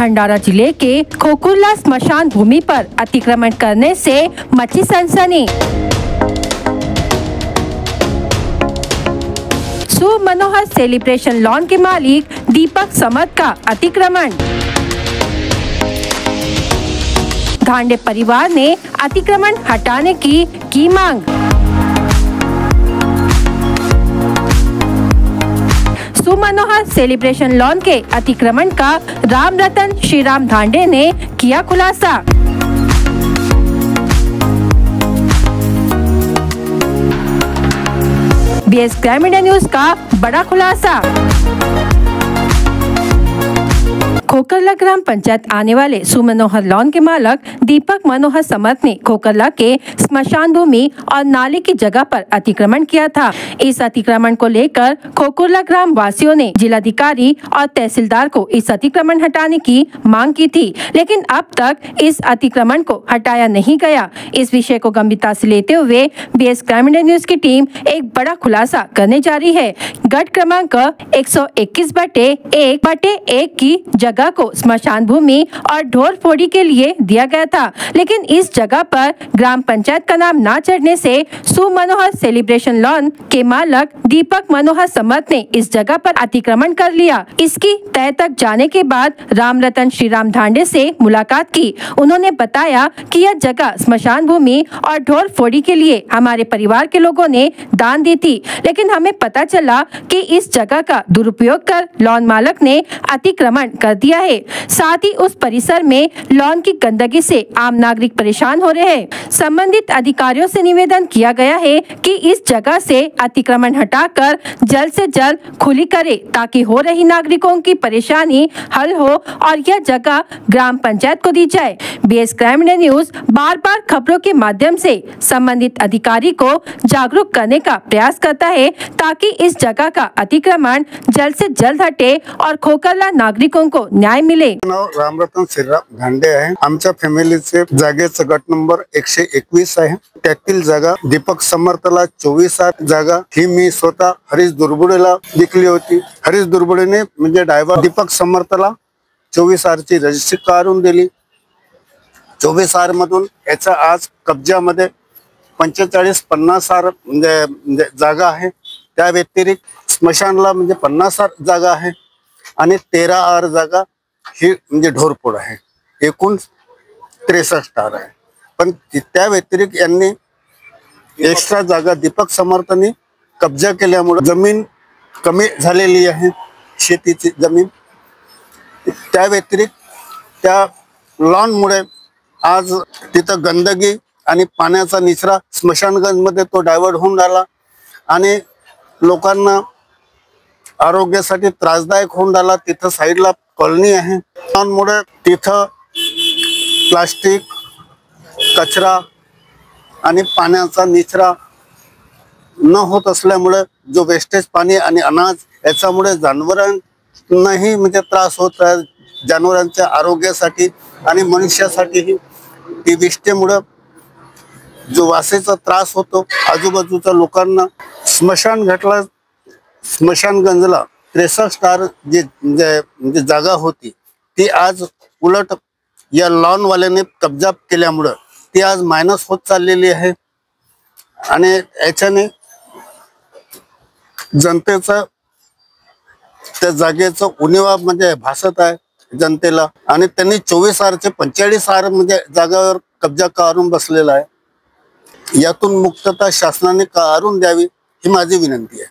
भंडारा जिले के खोकुरला स्मशान भूमि पर अतिक्रमण करने से मची सनसनी। सुमनोहर सेलिब्रेशन लॉन के मालिक दीपक समत का अतिक्रमण। धांडे परिवार ने अतिक्रमण हटाने की मांग। सुमनोहर सेलिब्रेशन लॉन के अतिक्रमण का राम रतन श्रीराम धांडे ने किया खुलासा। बीएस क्राइम इंडिया न्यूज का बड़ा खुलासा। खोकरला ग्राम पंचायत आने वाले सुमनोहर लॉन के मालक दीपक मनोहर समत ने खोकरला के स्मशान भूमि और नाले की जगह पर अतिक्रमण किया था। इस अतिक्रमण को लेकर खोकुरला ग्राम वासियों ने जिलाधिकारी और तहसीलदार को इस अतिक्रमण हटाने की मांग की थी, लेकिन अब तक इस अतिक्रमण को हटाया नहीं गया। इस विषय को गंभीरता से लेते हुए बीएस क्राइम इंडिया न्यूज की टीम एक बड़ा खुलासा करने जा रही है। गढ़ क्रमांक 121/1/1 की जगह को स्मशान भूमि और ढोर फोड़ी के लिए दिया गया था, लेकिन इस जगह पर ग्राम पंचायत का नाम न चढ़ने से सुमनोहर सेलिब्रेशन लॉन के मालक दीपक मनोहर समत ने इस जगह पर अतिक्रमण कर लिया। इसकी तय तक जाने के बाद राम रतन श्रीराम धांडे से मुलाकात की। उन्होंने बताया कि यह जगह स्मशान भूमि और ढोर फोड़ी के लिए हमारे परिवार के लोगों ने दान दी थी, लेकिन हमें पता चला कि इस जगह का दुरुपयोग कर लॉन मालक ने अतिक्रमण कर दिया है। साथ ही उस परिसर में लॉन की गंदगी से आम नागरिक परेशान हो रहे हैं। संबंधित अधिकारियों से निवेदन किया गया है कि इस जगह से अतिक्रमण हटाकर जल्द से जल्द खुली करे, ताकि हो रही नागरिकों की परेशानी हल हो और यह जगह ग्राम पंचायत को दी जाए। बीएस क्राइम इंडिया न्यूज बार बार खबरों के माध्यम से संबंधित अधिकारी को जागरूक करने का प्रयास करता है, ताकि इस जगह का अतिक्रमण जल्द से जल्द हटे और खोकरला नागरिकों को न्याय मिले। नाव रामरतन श्रीराम धांडे आहे। आमच्या फॅमिलीचे जागेचा गट नंबर 121 आहे। त्यातील जागा दीपक समर्थला 24 जागा ही मी स्वतः हरीश दुर्बुडेला विकली होती। हरीश दुर्बुडेने म्हणजे ड्रायव्हर दीपक समर्थला 24 ची रजिस्ट्री काढून दिली। 24 मधून याचा आज कब्जामध्ये 45-50 म्हणजे जागा आहे। त्या व्यतिरिक्त स्मशानला म्हणजे 50 जागा आहे आणि 13 जागा ही म्हणजे ढोरपोड आहे। एकूण 63 आहे, पण त्या व्यतिरिक्त यांनी एक्स्ट्रा जागा दीपक समर्थांनी कब्जा केल्यामुळे जमीन कमी झालेली आहे, शेतीची जमीन। त्या व्यतिरिक्त त्या लॉन मुळे आज तिथं गंदगी आणि पाण्याचा निचरा स्मशानगंजमध्ये तो डायव्हर्ट होऊन राहिला आणि लोकांना आरोग्यासाठी त्रासदायक होऊन राहिला। तिथं साइडला कॉलनी आहे, त्यामुळे तिथं प्लास्टिक कचरा आणि पाण्याचा निचरा न होत असल्यामुळे जो वेस्टेज पाणी आणि अनाज याच्यामुळे जनावरांनाही म्हणजे त्रास होत आहे। जनावरांच्या आरोग्यासाठी आणि मनुष्यासाठीही ती विष्ठेमुळे जो वासेचा त्रास होतो आजूबाजूच्या लोकांना। स्मशानगंजला 63 जी जागा होती ती आज उलट या लॉन वाल्याने कब्जा केल्यामुळे ती आज मायनस होत चाललेली आहे आणि याच्याने जनतेचा त्या जागेचा उणिवा म्हणजे भासत आहे जनतेला आणि त्यांनी 24 चे 45 म्हणजे जागावर कब्जा करून बसलेला आहे। यातून मुक्तता शासनाने काढून द्यावी ही माझी विनंती आहे।